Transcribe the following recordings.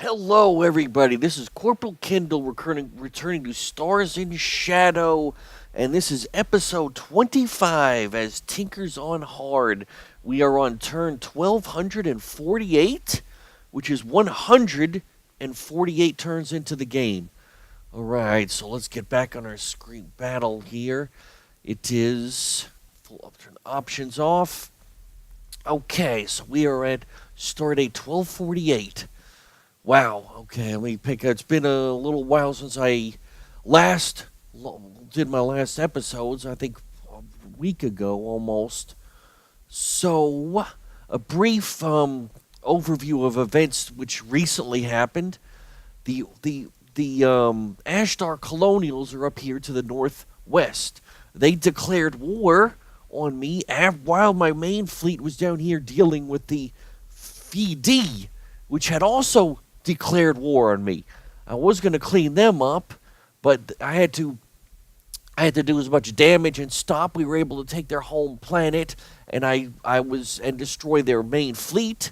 Hello, everybody. This is Corporal Kindel returning to Stars in Shadow, and this is episode 25 as Tinkers on Hard. We are on turn 1248, which is 148 turns into the game. Alright, so let's get back on our screen battle here. It is full turn options off. Okay, so we are at stardate 1248. Wow. Okay. Let me pick. It's been a little while since I last did my last episodes. I think a week ago almost. So, a brief overview of events which recently happened. The Ashdar colonials are up here to the northwest. They declared war on me while my main fleet was down here dealing with the Fidi, which had also declared war on me. I was going to clean them up, but I had to do as much damage and stop. We were able to take their home planet, and and destroy their main fleet,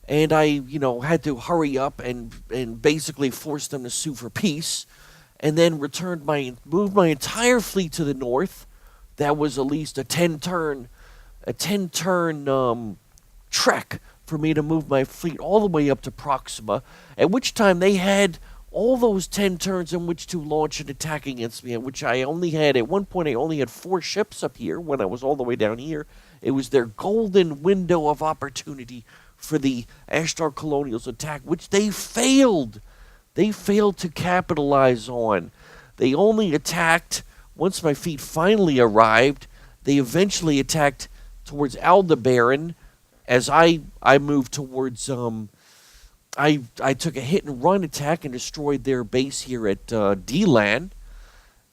and I had to hurry up and basically force them to sue for peace, and then moved my entire fleet to the north. That was at least a 10-turn trek for me to move my fleet all the way up to Proxima, at which time they had all those 10 turns in which to launch an attack against me, at which at one point I only had 4 ships up here when I was all the way down here. It was their golden window of opportunity for the Ashdar Colonials attack, which they failed. They failed to capitalize on. They only attacked, once my fleet finally arrived, they eventually attacked towards Aldebaran. As I moved towards, I took a hit and run attack and destroyed their base here at D-Lan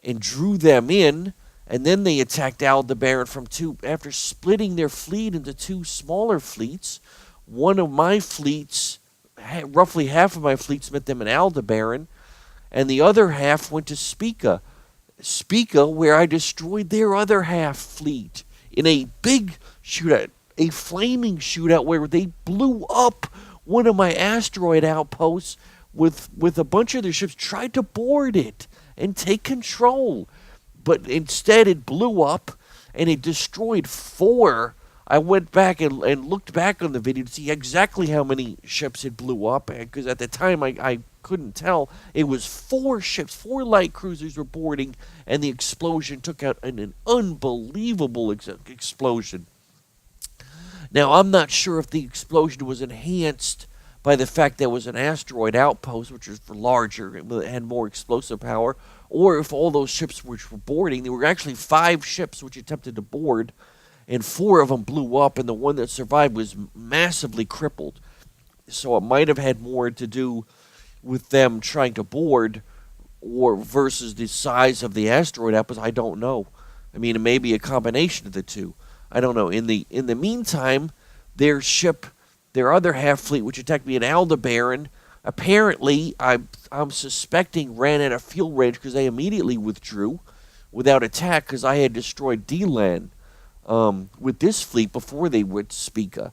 and drew them in, and then they attacked Aldebaran after splitting their fleet into 2 smaller fleets. One of my fleets, roughly half of my fleets, met them in Aldebaran, and the other half went to Spica, where I destroyed their other half fleet in a big shootout. A flaming shootout where they blew up one of my asteroid outposts with a bunch of their ships, tried to board it and take control. But instead it blew up and it destroyed 4. I went back and looked back on the video to see exactly how many ships it blew up, because at the time I couldn't tell. It was 4 ships, 4 light cruisers were boarding, and the explosion took out an unbelievable explosion. Now, I'm not sure if the explosion was enhanced by the fact there was an asteroid outpost, which was larger and had more explosive power, or if all those ships which were boarding, there were actually 5 ships which attempted to board, and 4 of them blew up, and the one that survived was massively crippled. So it might have had more to do with them trying to board or versus the size of the asteroid outpost. I don't know. I mean, it may be a combination of the two. I don't know. In the meantime, their other half fleet, which attacked me in Aldebaran, apparently I'm suspecting ran out of fuel range because they immediately withdrew without attack because I had destroyed D-Lan with this fleet before they went to Spica,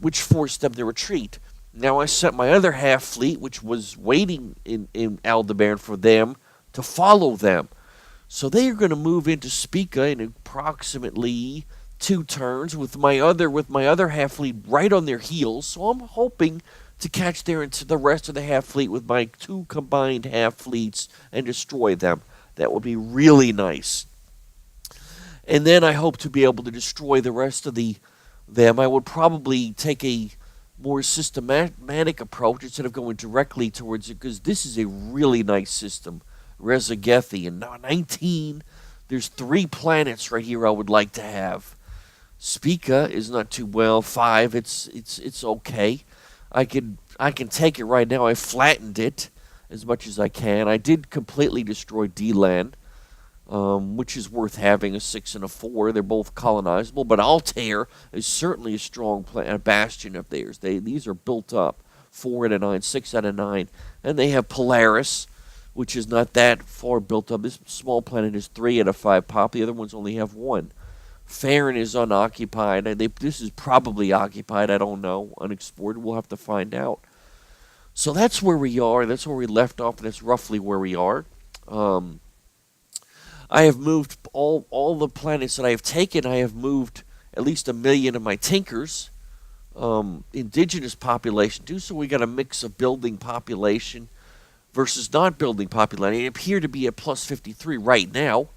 which forced them to retreat. Now I sent my other half fleet, which was waiting in Aldebaran, for them to follow them. So they are going to move into Spica in approximately 2 turns with my other half fleet right on their heels. So I'm hoping to catch the rest of the half fleet with my 2 combined half fleets and destroy them. That would be really nice. And then I hope to be able to destroy the rest of them. I would probably take a more systematic approach instead of going directly towards it, because this is a really nice system. Rezagethi, and 19. There's 3 planets right here I would like to have. Spica is not too well. 5. It's okay. I can take it right now. I flattened it as much as I can. I did completely destroy D-Lan, which is worth having, a 6 and a 4. They're both colonizable, but Altair is certainly a strong a bastion of theirs. These are built up. 4 out of 9, 6 out of 9, and they have Polaris, which is not that far built up. This small planet is 3 out of 5 pop. The other ones only have 1. Farron is unoccupied. This is probably occupied. I don't know. Unexplored. We'll have to find out. So that's where we are. That's where we left off, and that's roughly where we are. Um, I have moved all the planets that I have taken. I have moved at least 1 million of my tinkers. Indigenous population too. So we got a mix of building population versus not building population. It appear to be at plus 53 right now,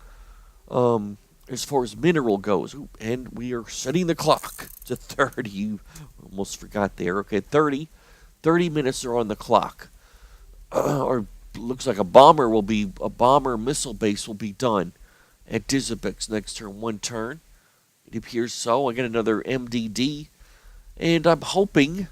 as far as mineral goes. And we are setting the clock to 30. You almost forgot there. Okay, 30 minutes are on the clock. Or looks like a bomber missile base will be done at Dizabix next turn, 1 turn. It appears so. I get another MDD, and I'm hoping.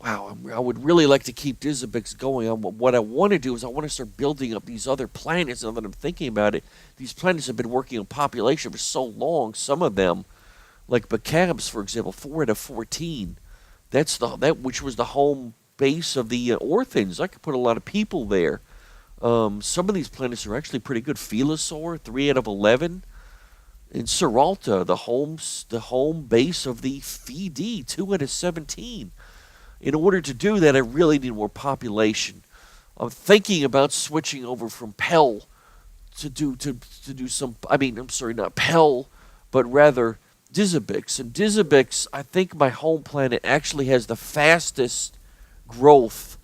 Wow, I would really like to keep Dizabix going. What I want to do is I want to start building up these other planets. Now that I'm thinking about it, these planets have been working on population for so long. Some of them, like Bacabs, for example, 4 out of 14. That which was the home base of the Orphans. I could put a lot of people there. Some of these planets are actually pretty good. Philosaur, 3 out of 11. And Seralta, the home base of the FD, 2 out of 17. In order to do that, I really need more population. I'm thinking about switching over from Pell to do some. I mean, I'm sorry, not Pell, but rather Dizabix. And Dizabix, I think my home planet actually has the fastest growth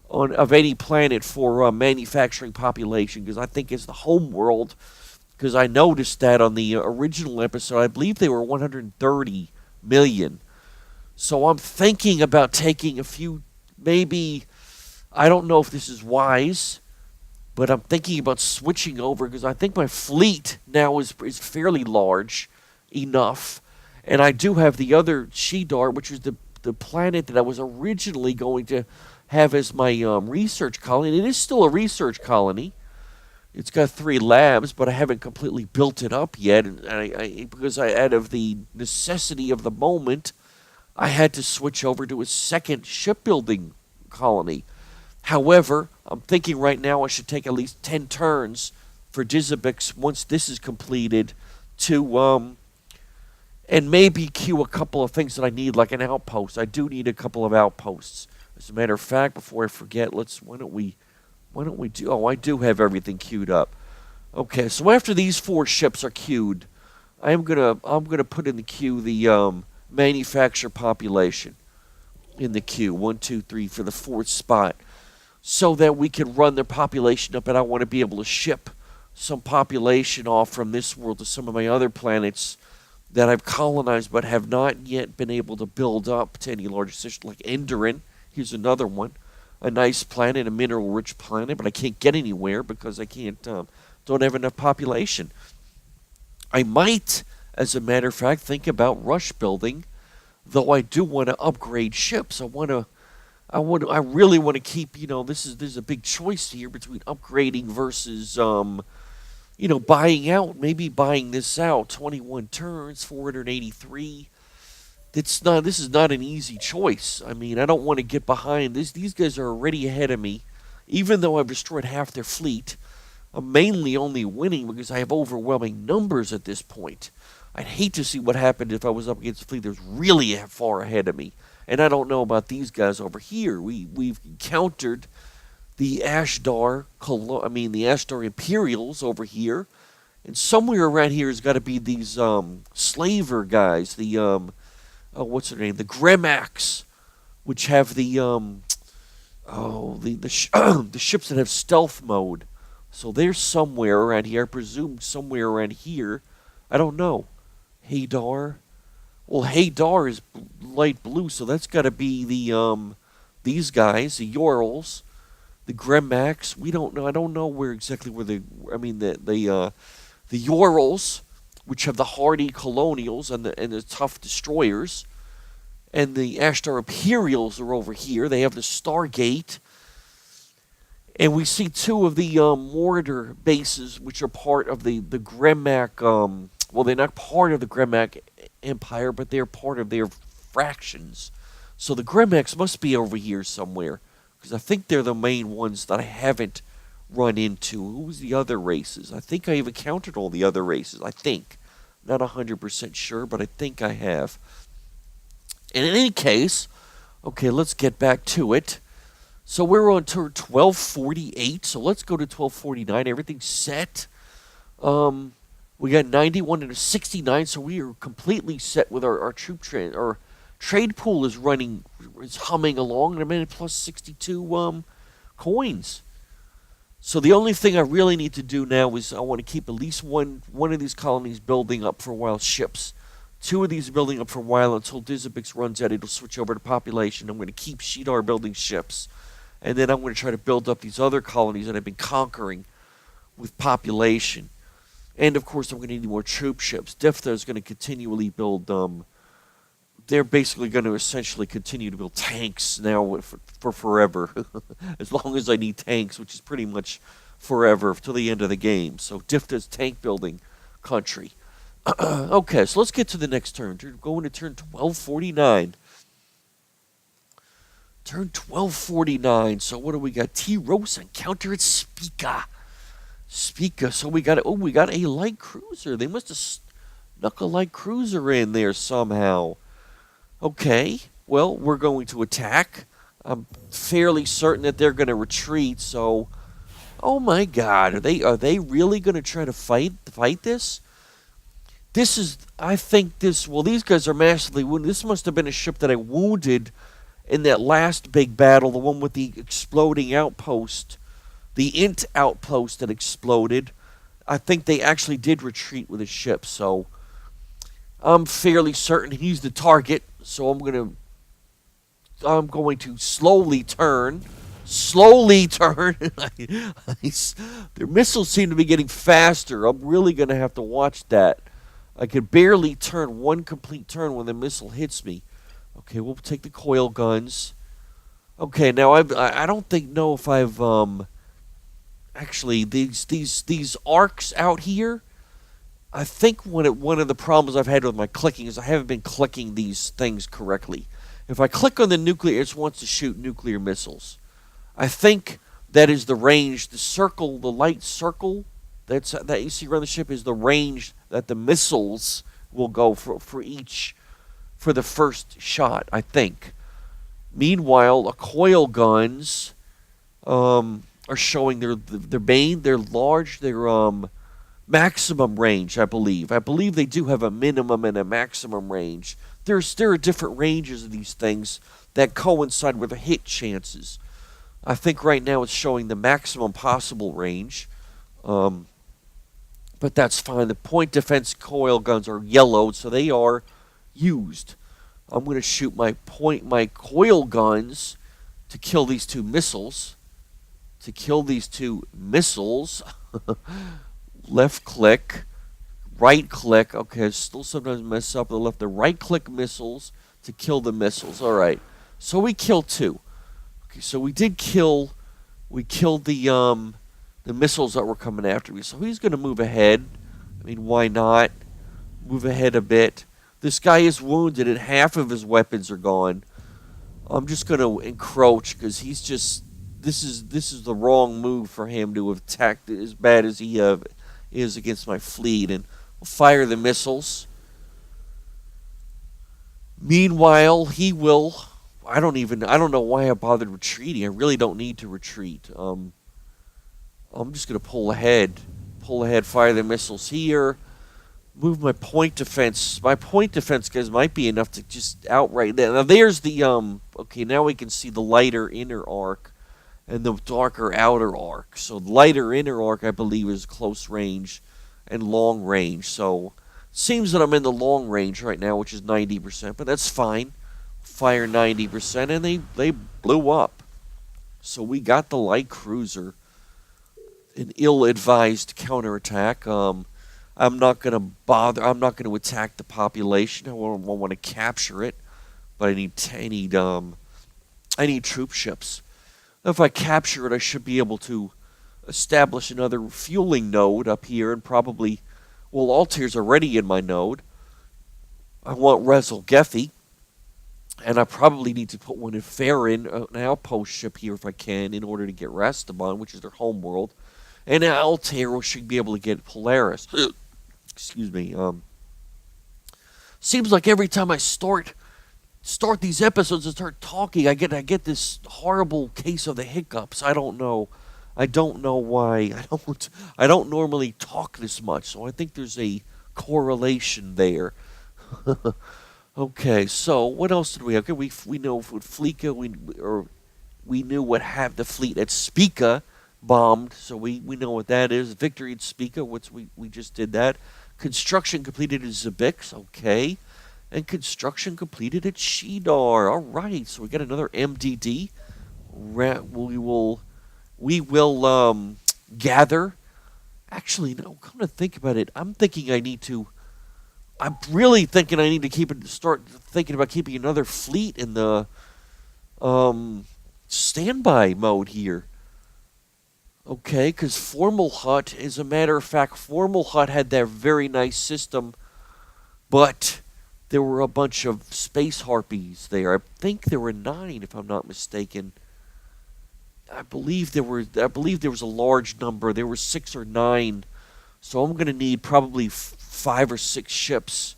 of any planet for manufacturing population, because I think it's the home world. Because I noticed that on the original episode, I believe they were 130 million. So I'm thinking about taking a few, maybe, I don't know if this is wise, but I'm thinking about switching over, because I think my fleet now is fairly large enough. And I do have the other Ashdar, which is the planet that I was originally going to have as my research colony. And it is still a research colony. It's got 3 labs, but I haven't completely built it up yet. And because out of the necessity of the moment, I had to switch over to a second shipbuilding colony. However, I'm thinking right now I should take at least 10 turns for Dizabix once this is completed to, and maybe queue a couple of things that I need, like an outpost. I do need a couple of outposts. As a matter of fact, before I forget, why don't we do, I do have everything queued up. Okay, so after these 4 ships are queued, I'm gonna put in the queue the, manufacture population in the queue, 1, 2, 3 for the 4th spot, so that we can run their population up. And I want to be able to ship some population off from this world to some of my other planets that I've colonized but have not yet been able to build up to any larger system, like Enderin. Here's another one, a nice planet, a mineral-rich planet, but I can't get anywhere because I don't have enough population. I might, as a matter of fact, think about rush building, though I do want to upgrade ships. I really want to keep, there's a big choice here between upgrading versus, buying out. Maybe buying this out, 21 turns, 483. This is not an easy choice. I mean, I don't want to get behind this. These guys are already ahead of me, even though I've destroyed half their fleet. I'm mainly only winning because I have overwhelming numbers at this point. I'd hate to see what happened if I was up against a fleet that was really far ahead of me. And I don't know about these guys over here. We've encountered the Ashdar, the Ashdar Imperials over here. And somewhere around here has got to be these slaver guys, the, what's their name? The Gremax, which have the ships that have stealth mode. So they're somewhere around here. I presume somewhere around here. I don't know. Hadar. Well, Hadar is light blue, so that's got to be the these guys, the Urals, the Gremax. We don't know. I don't know where the Urals, which have the hardy colonials and the tough destroyers, and the Ashdar Imperials are over here. They have the Stargate. And we see 2 of the mortar bases, which are part of the Gremac. Well, they're not part of the Gremac Empire, but they're part of their fractions. So the Gremacs must be over here somewhere, because I think they're the main ones that I haven't run into. Who's the other races? I think I even counted all the other races. I think. Not 100% sure, but I think I have. And in any case, okay, let's get back to it. So we're on turn 1248. So let's go to 1249. Everything's set. We got 91 and a 69, so we are completely set with our troop trade. Our trade pool is humming along, and I'm in plus 62 coins. So the only thing I really need to do now is I want to keep at least one of these colonies building up for a while, ships. 2 of these building up for a while until Dizabix runs out. It'll switch over to population. I'm going to keep Ashdar building ships. And then I'm going to try to build up these other colonies that I've been conquering with population. And, of course, I'm going to need more troop ships. Difta is going to continually build... they're basically going to essentially continue to build tanks now for forever. As long as I need tanks, which is pretty much forever till the end of the game. So Difta's tank building country. Okay, so let's get to the next turn. We're going to turn 1249. Turn 1249. So what do we got? T-Rosa encounter at Spica. So we got a light cruiser. They must have snuck a light cruiser in there somehow. Okay, well, we're going to attack. I'm fairly certain that they're going to retreat, so... Oh my god, are they really going to try to fight this? I think these guys are massively wounded. This must have been a ship that I wounded in that last big battle, the one with the exploding outpost. The Int outpost that exploded. I think they actually did retreat with his ship, so... I'm fairly certain he's the target, so I'm going to slowly turn. Their missiles seem to be getting faster. I'm really going to have to watch that. I could barely turn one complete turn when the missile hits me. Okay, we'll take the coil guns. Okay, now I don't know if I've actually these arcs out here. I think one of the problems I've had with my clicking is I haven't been clicking these things correctly. If I click on the nuclear, it wants to shoot nuclear missiles. I think that is the range. The light circle that you see around the ship is the range that the missiles will go for the first shot, I think. Meanwhile, the coil guns are showing their large, maximum range, I believe. I believe they do have a minimum and a maximum range. There are different ranges of these things that coincide with the hit chances. I think right now it's showing the maximum possible range. But that's fine. The point defense coil guns are yellowed, so they are used. I'm going to shoot my coil guns to kill these 2 missiles. Left click, right click. Okay, I still sometimes mess up. The right click missiles to kill the missiles. All right. So we killed 2. Okay, so we killed the missiles that were coming after me. So he's going to move ahead. I mean, why not? Move ahead a bit. This guy is wounded and half of his weapons are gone. I'm just going to encroach because he's just... This is the wrong move for him to have attacked as bad as he is against my fleet. And we'll fire the missiles. Meanwhile, he will... I don't know why I bothered retreating. I really don't need to retreat. I'm just going to pull ahead, fire the missiles here, move my point defense. My point defense guys might be enough to just outright... Now there's the... Okay, now we can see the lighter inner arc and the darker outer arc. So the lighter inner arc, I believe, is close range and long range. So it seems that I'm in the long range right now, which is 90%, but that's fine. Fire 90%, and they blew up. So we got the light cruiser. An ill-advised counterattack. I'm not going to bother. I'm not going to attack the population. I want to capture it, but I need troop ships. If I capture it, I should be able to establish another fueling node up here, and probably... Well, Altair's already in my node. I want Rezel Gethy. And I probably need to put one in Farron, an outpost ship here if I can, in order to get Rastaban, which is their home world. And Altair should be able to get Polaris. Excuse me. Seems like every time I start start these episodes and start talking, I get this horrible case of the hiccups. I don't know. I don't know why. I don't normally talk this much, so I think there's a correlation there. Okay, so what else did we have? Okay, we know with Fleeka we knew what have the fleet at Spica bombed, so we know what that is. Victory at Spica, we just did that. Construction completed at Zabix, okay. And construction completed at Shidar. All right, so we got another MDD. We will gather. Actually, no. Come to think about it, I'm really thinking I need to start thinking about keeping another fleet in the standby mode here. Okay, because Formal Hut, as a matter of fact, Formal Hut had that very nice system, but there were a bunch of space harpies there. I think there were 9, if I'm not mistaken. I believe there was a large number. There were 6 or 9. So I'm going to need probably 5 or 6 ships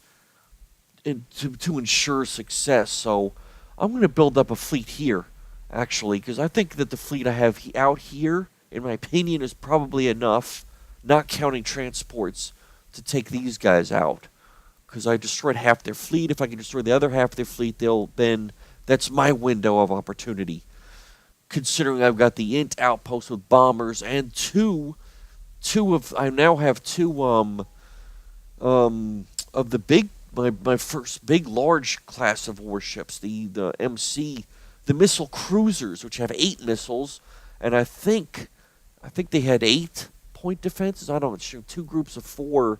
to ensure success. So I'm going to build up a fleet here, actually, because I think that the fleet I have out here, in my opinion, is probably enough, not counting transports, to take these guys out. Because I destroyed half their fleet. If I can destroy the other half of their fleet, then that's my window of opportunity. Considering I've got the Int outpost with bombers and I now have 2 of the big my first big large class of warships, the MC, the missile cruisers, which have 8 missiles, and I think they had 8 point defenses. I don't know, 2 groups of 4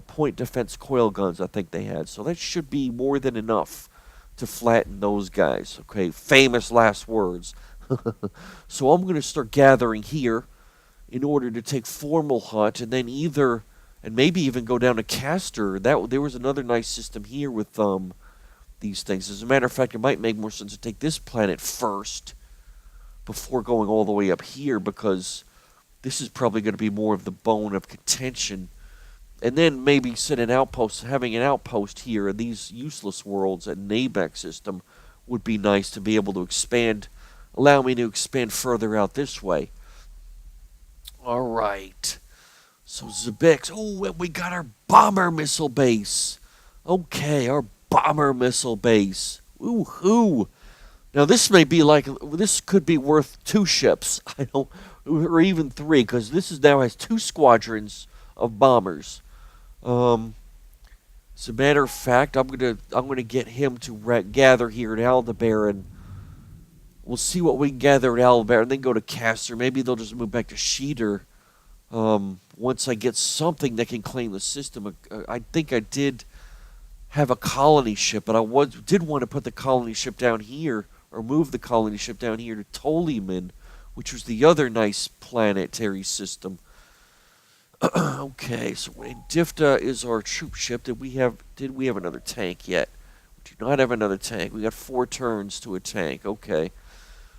point defense coil guns I think they had. So that should be more than enough to flatten those guys. Okay, famous last words. So I'm going to start gathering here in order to take Formal Hut, and then maybe even go down to Castor. There was another nice system here with these things. As a matter of fact, it might make more sense to take this planet first before going all the way up here, because this is probably going to be more of the bone of contention. And then maybe having an outpost here in these useless worlds at Nabec system would be nice to be able to allow me to expand further out this way. Alright. So Zabix. Oh, we got our bomber missile base. Okay, our bomber missile base. Woohoo. Now this could be worth 2 ships. Or even 3, because this now has 2 squadrons of bombers. As a matter of fact, I'm gonna get him to gather here at Aldebaran. We'll see what we can gather at Aldebaran, and then go to Castor. Maybe they'll just move back to Sheeter. Once I get something that can claim the system. I think I did have a colony ship, but I did want to put the colony ship down here, or move the colony ship down here to Toliman, which was the other nice planetary system. Okay, so Difta is our troop ship. Did we have another tank yet? We do not have another tank. We got 4 turns to a tank. Okay.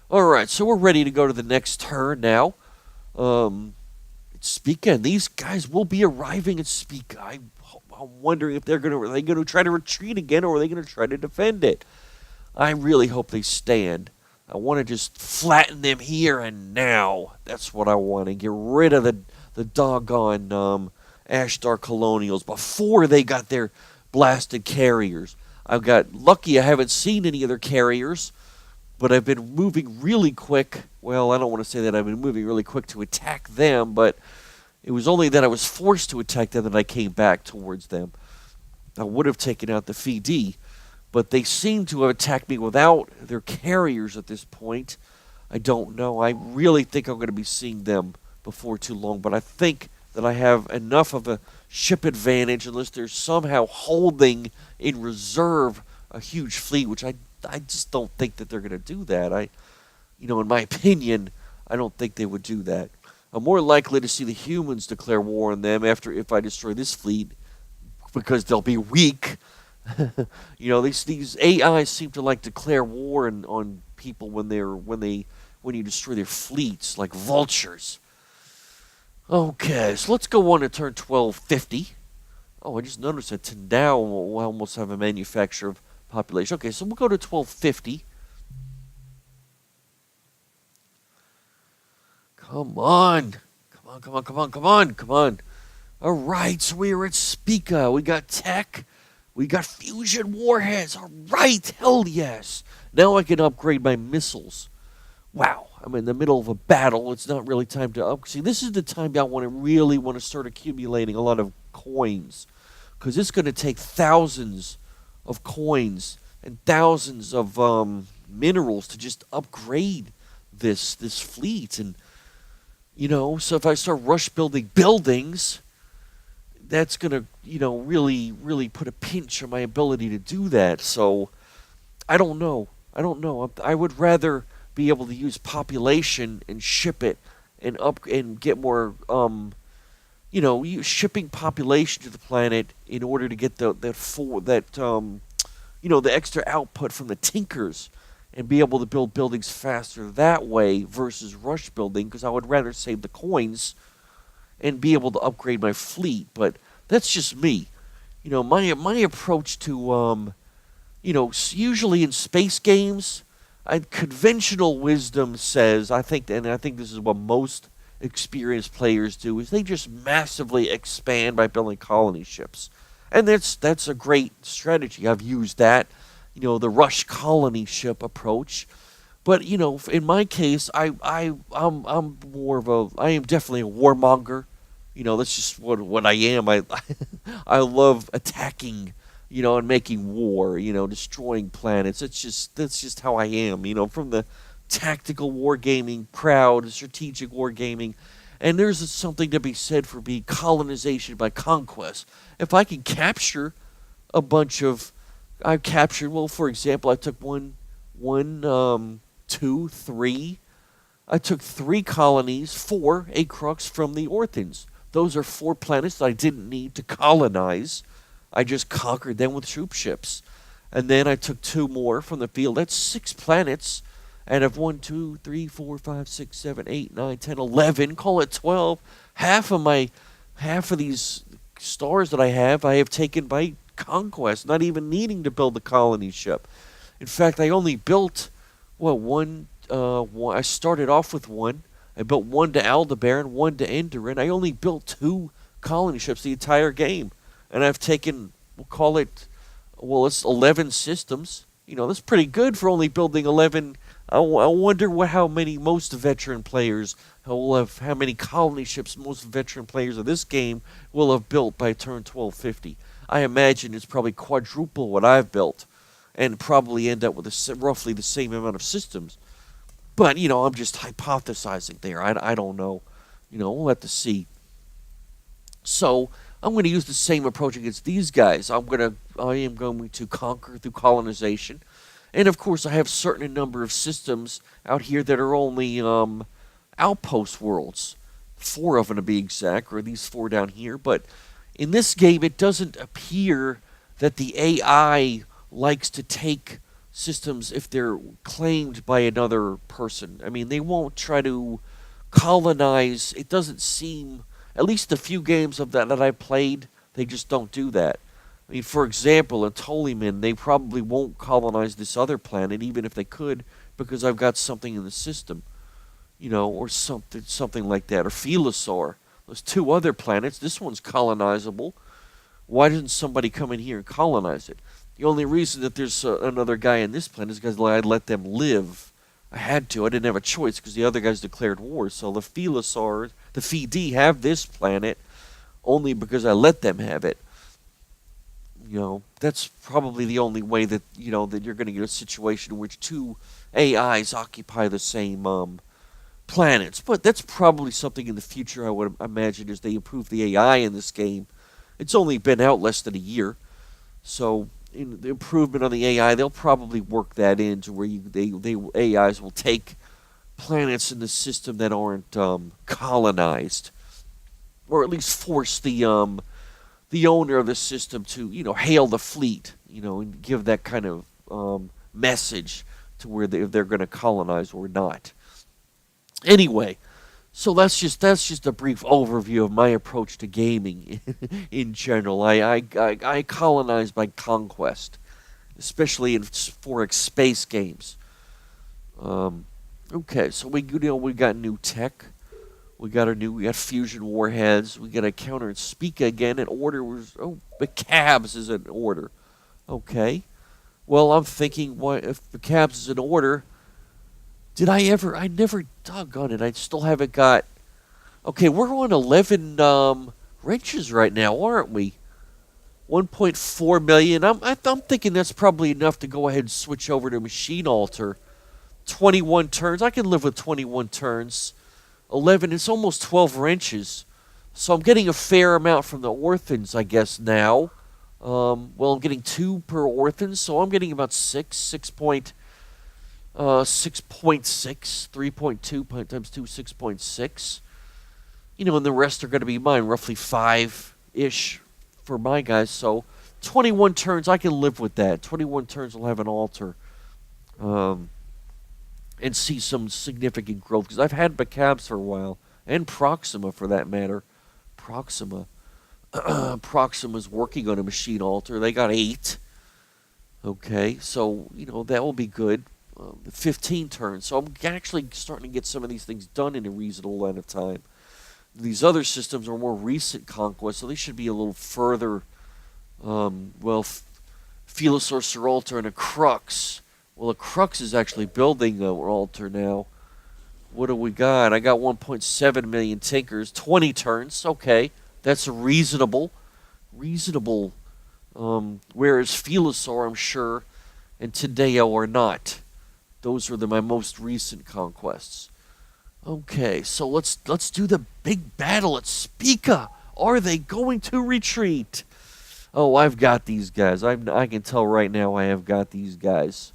Alright, so we're ready to go to the next turn now. It's Spica, and these guys will be arriving at Spica. I'm wondering if are they going to try to retreat again, or are they going to try to defend it? I really hope they stand. I want to just flatten them here and now. That's what I want to get rid of the doggone Ashdar colonials before they got their blasted carriers. I've got lucky I haven't seen any of their carriers, but I've been moving really quick. Well, I don't want to say that I've been moving really quick to attack them, but it was only that I was forced to attack them that I came back towards them. I would have taken out the Fidi, but they seem to have attacked me without their carriers at this point. I don't know. I really think I'm going to be seeing them before too long, but I think that I have enough of a ship advantage, unless they're somehow holding in reserve a huge fleet, which I just don't think that they're going to do that. In my opinion, I don't think they would do that. I'm more likely to see the humans declare war on them if I destroy this fleet, because they'll be weak. These AIs seem to like declare war on people when you destroy their fleets, like vultures. Okay, so let's go on to turn 1250. Oh, I just noticed that Tandao will almost have a manufacture of population. Okay, so we'll go to 1250. Come on. Come on, come on, come on, come on, come on. All right, so we're at Spica. We got tech. We got fusion warheads. All right, hell yes. Now I can upgrade my missiles. Wow, I'm in the middle of a battle. It's not really time to up. See, this is the time I really want to start accumulating a lot of coins, because it's going to take thousands of coins and thousands of minerals to just upgrade this fleet. And so if I start rush building buildings, that's going to really put a pinch on my ability to do that. So I don't know. I would rather be able to use population and ship it and get more shipping population to the planet in order to get the extra output from the tinkers and be able to build buildings faster that way versus rush building, because I would rather save the coins and be able to upgrade my fleet. But that's just me. My approach to usually in space games, conventional wisdom says, I think this is what most experienced players do, is they just massively expand by building colony ships. And that's a great strategy. I've used that, the rush colony ship approach. But in my case, I'm definitely a warmonger. That's just what I am. I love attacking, and making war, destroying planets. That's just how I am, from the tactical wargaming crowd, strategic wargaming. And there's something to be said for being colonization by conquest. If I can capture a bunch of, for example, I took I took 3 colonies, 4 acrux from the Orthans. Those are 4 planets that I didn't need to colonize. I just conquered them with troop ships. And then I took 2 more from the field. That's 6 planets. And of 1, 2, 3, 4, 5, 6, 7, 8, 9, 10, 11, call it 12. Half of these stars that I have taken by conquest, not even needing to build a colony ship. In fact, I only built, one. I started off with 1. I built 1 to Aldebaran, 1 to Enderan. I only built 2 colony ships the entire game. And I've taken, it's 11 systems. That's pretty good for only building 11. I wonder how many most veteran players how many colony ships most veteran players of this game will have built by turn 1250. I imagine it's probably quadruple what I've built, and probably end up with roughly the same amount of systems. But I'm just hypothesizing there. I don't know. We'll have to see. So I'm going to use the same approach against these guys. I am going to conquer through colonization. And of course, I have certain number of systems out here that are only outpost worlds. 4 of them to be exact, or these 4 down here. But in this game, it doesn't appear that the AI likes to take systems if they're claimed by another person. I mean, they won't try to colonize. It doesn't seem, at least the few games of that I played, they just don't do that. I mean, for example, in Toliman, they probably won't colonize this other planet, even if they could, because I've got something in the system, or something like that. Or Philosaur. There's 2 other planets. This one's colonizable. Why doesn't somebody come in here and colonize it? The only reason that there's another guy in this planet is because I let them live. I had to. I didn't have a choice because the other guys declared war. So the Philosaurs, the Fidi, have this planet only because I let them have it. That's probably the only way that, that you're going to get a situation in which 2 AIs occupy the same planets. But that's probably something in the future, I would imagine, as they improve the AI in this game. It's only been out less than a year. So in the improvement on the AI, they'll probably work that into where AIs will take planets in the system that aren't colonized, or at least force the owner of the system to hail the fleet, and give that kind of message to where they're going to colonize or not. Anyway, so that's just a brief overview of my approach to gaming in general. I colonize by conquest, especially in 4X space games. Okay, so we got new tech. We got fusion warheads. We got a counter and Speak again. And order was the cabs is in order. Okay. Well, I'm thinking, what if the cabs is in order? I never doggone it. I still haven't got. Okay, we're on 11 wrenches right now, aren't we? 1.4 million. I'm thinking that's probably enough to go ahead and switch over to machine alter. 21 turns. I can live with 21 turns. 11. It's almost 12 wrenches. So I'm getting a fair amount from the orphans, I guess, now. Well, I'm getting 2 per orphan, so I'm getting about 6.6, 3.2 times 2, 6.6. And the rest are going to be mine, roughly 5-ish for my guys. So 21 turns, I can live with that. 21 turns will have an altar. And see some significant growth. Because I've had Bacabs for a while. And Proxima, for that matter. Proxima's working on a machine altar. They got 8. Okay, so, that will be good. 15 turns. So I'm actually starting to get some of these things done in a reasonable amount of time. These other systems are more recent conquests, so they should be a little further. Philosaur altar and a Crux. Well, a Crux is actually building an altar now. What do we got? I got 1.7 million Tinkers, 20 turns. Okay, that's reasonable. Whereas Philosaur, I'm sure, and Tadeo are not. Those are my most recent conquests. Okay, so let's do the big battle at Spica. Are they going to retreat? Oh, I've got these guys. I can tell right now I have got these guys.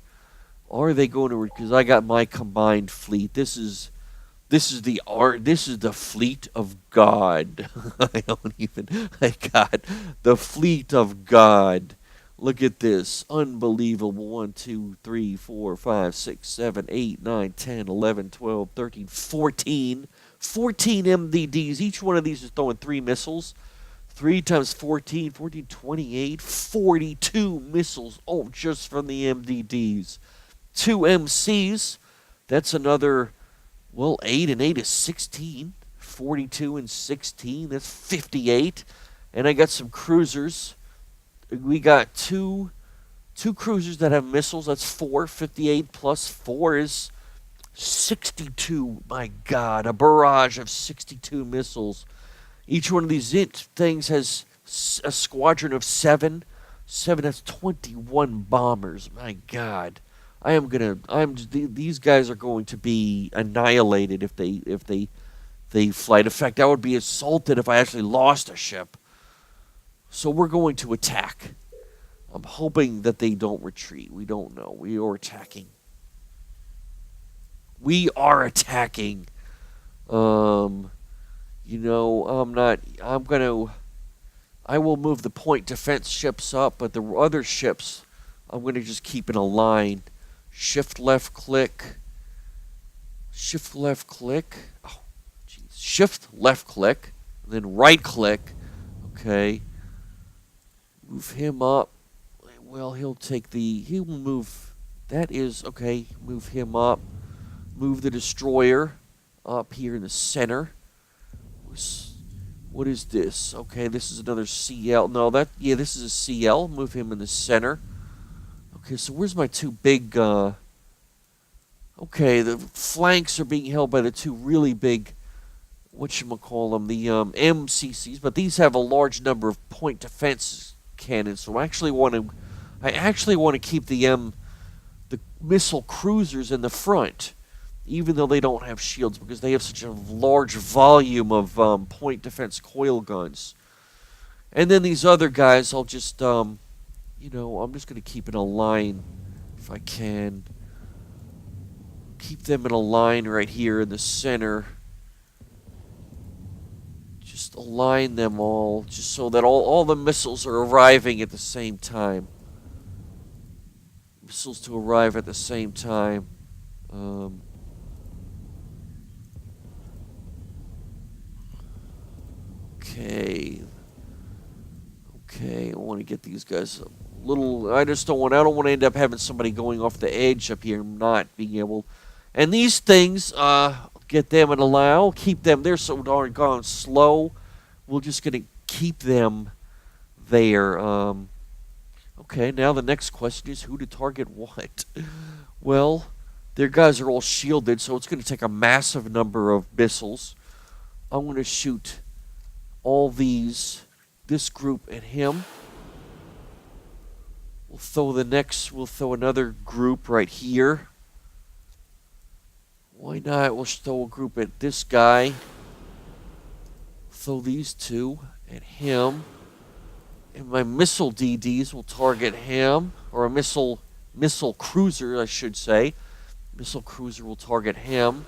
Are they going to? Because I got my combined fleet. This is the fleet of God. I got the fleet of God. Look at this. Unbelievable. 1, 2, 3, 4, 5, 6, 7, 8, 9, 10, 11, 12, 13, 14. 14 MDDs. Each one of these is throwing 3 missiles. 3 times 14, 28, 42 missiles. Oh, just from the MDDs. 2 MCs. That's another, 8 and 8 is 16. 42 and 16. That's 58. And I got some cruisers. We got two cruisers that have missiles. That's 4. 58 plus 4 is 62. My God, a barrage of 62 missiles. Each one of these things has a squadron of 7. 7, that's 21 bombers. My God. These guys are going to be annihilated if they flight. In fact, I would be assaulted if I actually lost a ship. So we're going to attack. I'm hoping that they don't retreat. We don't know. We are attacking. I will move the point defense ships up, but the other ships, I'm going to just keep in a line. Shift left click. Shift left click. Oh, jeez. Shift left click. Then right click. Okay. Move him up. Well, he'll move. That is, okay. Move him up. Move the destroyer up here in the center. What is this? Okay, this is another CL. No, this is a CL. Move him in the center. Okay, so where's my 2 big, okay, the flanks are being held by the 2 really big, whatchamacallem, the MCCs, but these have a large number of point defense cannons, so I actually want to keep the missile cruisers in the front, even though they don't have shields, because they have such a large volume of point defense coil guns. And then these other guys, I'll just, I'm just going to keep in a line if I can. Keep them in a line right here in the center. Just align them all, just so that all the missiles are arriving at the same time. Missiles to arrive at the same time. Okay, I want to get these guys I just don't want. I don't want to end up having somebody going off the edge up here, and not being able. And these things, get them and allow, keep them. They're so darn gone slow. We're just gonna keep them there. Okay, now the next question is who to target what. Well, their guys are all shielded, so it's going to take a massive number of missiles. I'm going to shoot all this group at him. We'll throw another group right here. Why not? We'll throw a group at this guy. Throw these two at him. And my missile DDs will target him, or a missile cruiser, I should say. Missile cruiser will target him.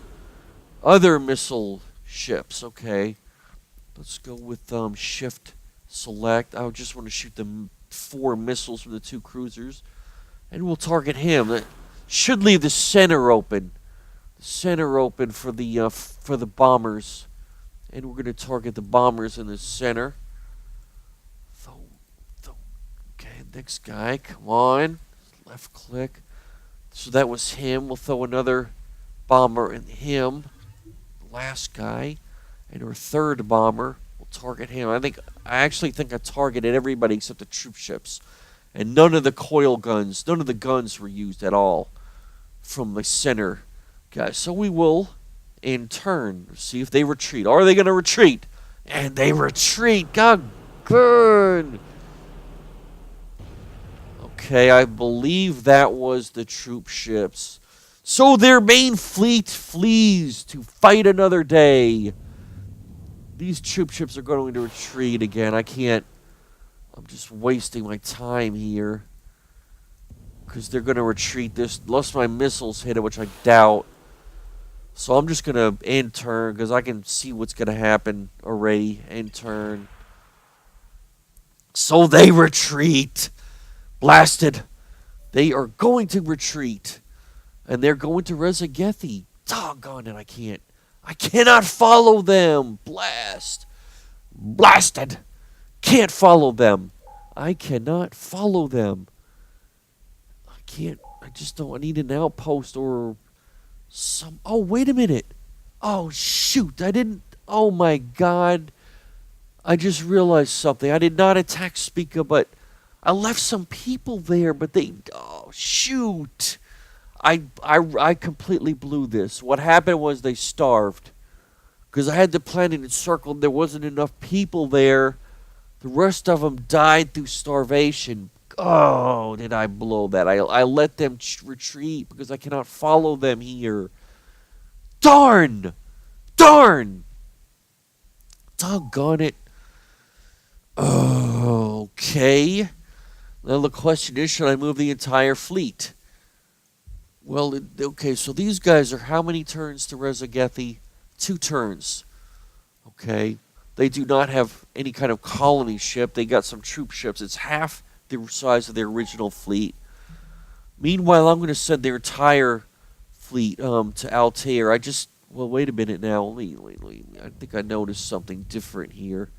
Other missile ships, okay. Let's go with shift select. I just want to shoot the 4 missiles from the 2 cruisers, and we'll target him. That should leave the center open. The center open for the bombers, and we're going to target the bombers in the center. Next guy, come on. Left click. So that was him. We'll throw another bomber in him. Last guy. And our third bomber, we'll target him. I actually think I targeted everybody except the troop ships. And none of the coil guns, none of the guns were used at all from the center guys. So we will, in turn, see if they retreat. Are they going to retreat? And they retreat. God, good. Okay, I believe that was the troop ships. So their main fleet flees to fight another day. These troop ships are going to retreat again. I'm just wasting my time here. Because they're going to retreat unless my missiles hit it, which I doubt. So I'm just going to end turn, because I can see what's going to happen already. End turn. So they retreat. Blasted. They are going to retreat. And they're going to Rezagethi. Doggone it, I cannot follow them. Blasted. Can't follow them. I cannot follow them. I need an outpost or some. Oh, wait a minute. Oh, shoot. Oh my God. I just realized something. I did not attack Spica, but I left some people there, but oh, shoot. I completely blew this. What happened was they starved. Because I had the planet encircled, there wasn't enough people there. The rest of them died through starvation. Oh, did I blow that. I let them retreat because I cannot follow them here. Darn! Doggone it. Okay. Now the question is, should I move the entire fleet? Well, okay, so these guys are how many turns to Rezagethi? 2 turns. Okay. They do not have any kind of colony ship. They got some troop ships. It's half the size of their original fleet. Meanwhile, I'm going to send their entire fleet to Altair. Well, wait a minute now. I think I noticed something different here.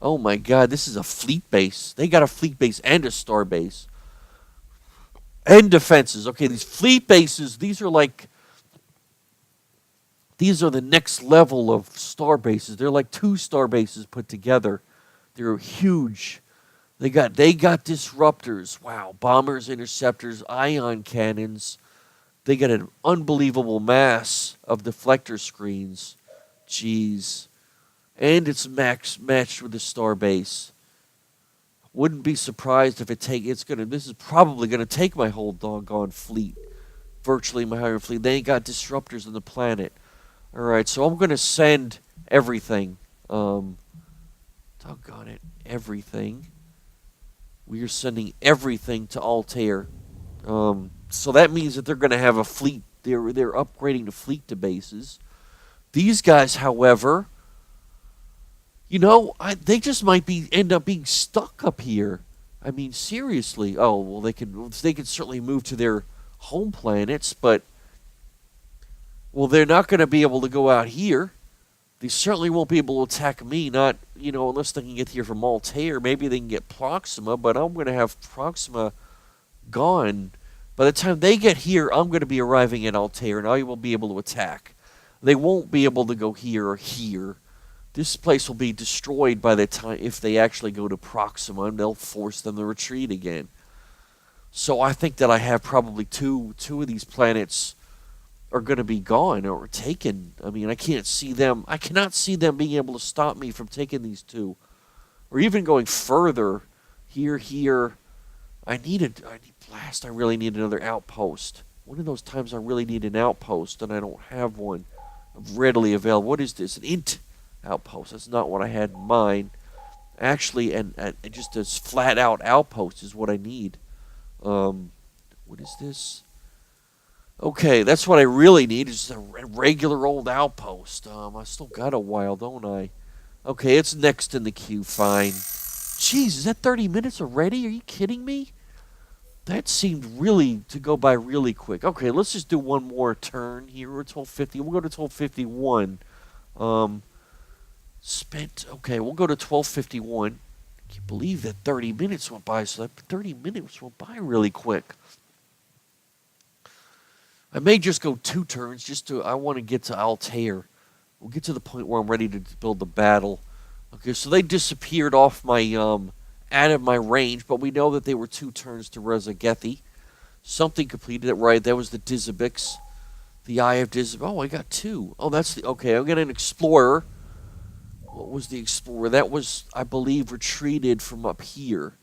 Oh my God, this is a fleet base. They got a fleet base and a star base. And defenses. Okay, these fleet bases, these are the next level of star bases. They're like 2 star bases put together. They're huge. They got disruptors. Wow, bombers, interceptors, ion cannons. They got an unbelievable mass of deflector screens. Jeez. And it's matched with the star base. Wouldn't be surprised if this is probably gonna take my whole doggone fleet. Virtually my entire fleet. They ain't got disruptors on the planet. Alright, so I'm gonna send everything. Doggone it. Everything. We are sending everything to Altair. So that means that they're gonna have a fleet. They're upgrading the fleet to bases. These guys, however, they just might end up being stuck up here. I mean, seriously. Oh, well, they can certainly move to their home planets, but well, they're not going to be able to go out here. They certainly won't be able to attack me, not, unless they can get here from Altair. Maybe they can get Proxima, but I'm going to have Proxima gone. By the time they get here, I'm going to be arriving at Altair, and I will be able to attack. They won't be able to go here or here. This place will be destroyed by the time, if they actually go to Proxima, and they'll force them to retreat again. So I think that I have probably two of these planets are going to be gone or taken. I mean, I cannot see them being able to stop me from taking these two. Or even going further. Here. I need blast. I really need another outpost. One of those times I really need an outpost, and I don't have one readily available. What is this? An int outpost. That's not what I had in mind. Actually, and just a flat out outpost is what I need. What is this? Okay, that's what I really need, is a regular old outpost. I still got a while, don't I? Okay, it's next in the queue, fine. Jeez, is that 30 minutes already? Are you kidding me? That seemed really to go by really quick. Okay, let's just do one more turn here. We're at 12:50. We'll go to 12:51. Okay, we'll go to 12:51. I can't believe that 30 minutes went by, so that 30 minutes went by really quick. I may just go 2 turns, I want to get to Altair. We'll get to the point where I'm ready to build the battle. Okay, so they disappeared off my, out of my range, but we know that they were 2 turns to Rezagethi. Something completed it right. That was the Dizabix. The Eye of Dizabix. Oh, I got 2. Oh, okay, I got an Explorer. What was the Explorer? That was, I believe, retreated from up here.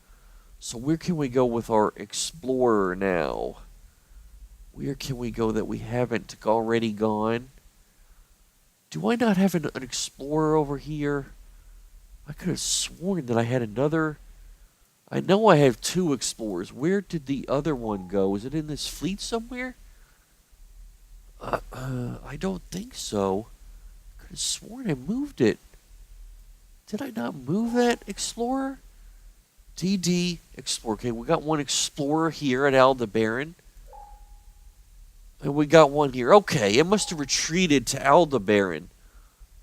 So where can we go with our Explorer now? Where can we go that we haven't already gone? Do I not have an Explorer over here? I could have sworn that I had another. I know I have 2 Explorers. Where did the other one go? Is it in this fleet somewhere? I don't think so. I could have sworn I moved it. Did I not move that Explorer? DD Explorer. Okay, we got one Explorer here at Aldebaran. And we got one here. Okay, it must have retreated to Aldebaran.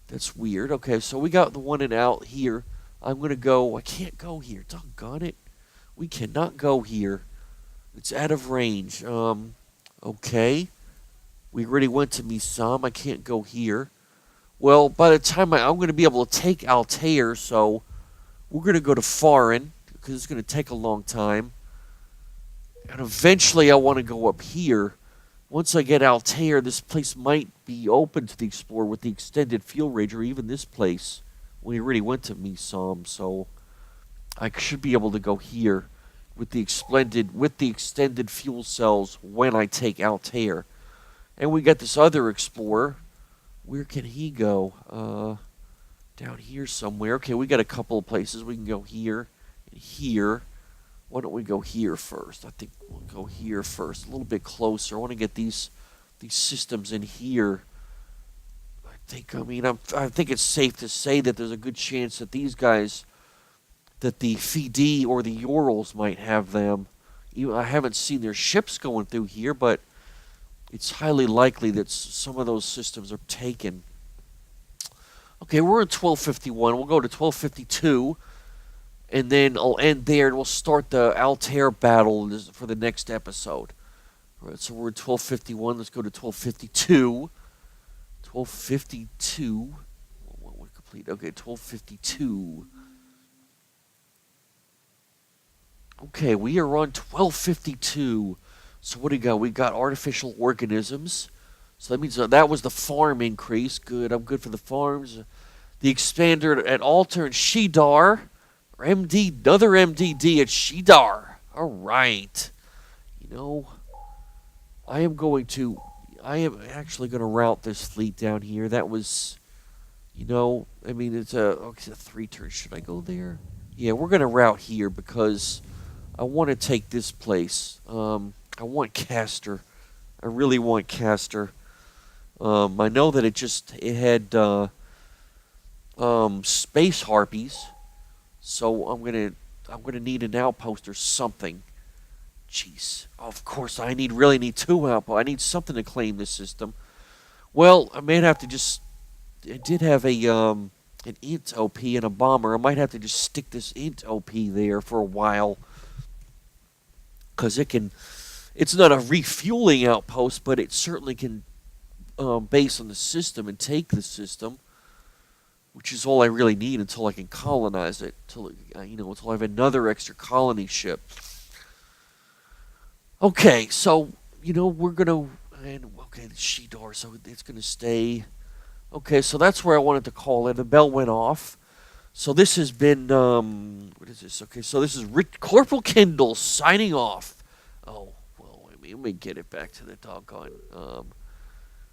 That's weird. Okay, so we got the one out here. I'm going to go. I can't go here. Doggone it. We cannot go here. It's out of range. Okay. We already went to Misam. I can't go here. Well, by the time I'm going to be able to take Altair, so we're going to go to Farin, because it's going to take a long time. And eventually I want to go up here. Once I get Altair, this place might be open to the Explorer with the extended fuel range, or even this place. We already went to Misam, so I should be able to go here with the extended fuel cells when I take Altair. And we got this other Explorer. Where can he go? Down here somewhere. Okay, we got a couple of places. We can go here and here. Why don't we go here first? I think we'll go here first, a little bit closer. I want to get these systems in here. I think it's safe to say that there's a good chance that these guys, that the Fidi or the Urals might have them. I haven't seen their ships going through here, but it's highly likely that some of those systems are taken. Okay, we're at 12:51. We'll go to 12:52. And then I'll end there, and we'll start the Altair battle for the next episode. All right, so we're at 12:51. Let's go to 12:52. 12:52. What we complete? Okay, 12:52. Okay, we are on 12:52. So what do we got? We got artificial organisms. So that means that was the farm increase. Good. I'm good for the farms. The expander at Altair and Shidar. Another MDD at Shidar. All right. I am actually going to route this fleet down here. That was, it's a 3 turn. Should I go there? Yeah, we're going to route here because I want to take this place. I want Castor. I really want Castor. I know that it had space harpies. So I'm gonna need an outpost or something. Jeez. Of course, I really need 2 outposts. I need something to claim this system. Well, I may have to just it did have a an int OP and a bomber. I might have to just stick this int OP there for a while, because it can. It's not a refueling outpost, but it certainly can base on the system and take the system, which is all I really need until I can colonize it. Until I have another extra colony ship. Okay, so we're gonna the Ashdar, so it's gonna stay. Okay, so that's where I wanted to call in. The bell went off. So this has been what is this? Okay, so this is Corporal Kindel signing off. Oh well, let me get it back to the doggone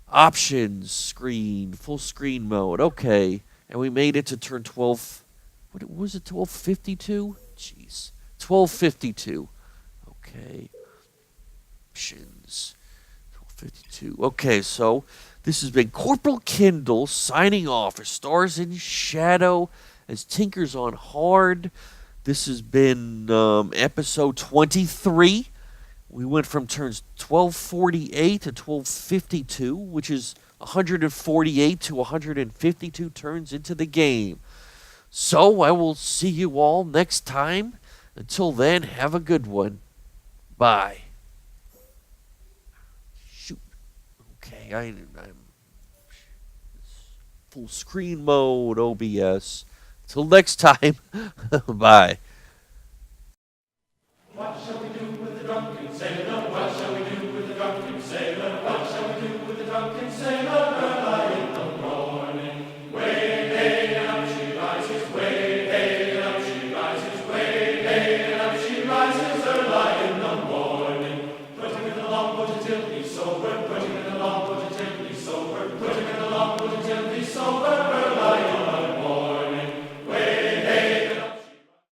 options screen, full screen mode. Okay, and we made it to turn 12. What was it? 12:52. Jeez, 12:52. Okay. Options 12:52. Okay, so this has been Corporal Kindel signing off as Stars in Shadow, as Tinkers on Hard. This has been episode 23. We went from turns 12:48 to 12:52, which is 148 to 152 turns into the game. So I will see you all next time. Until then, have a good one. Bye. Shoot. Okay, I'm full screen mode, OBS. Till next time, bye.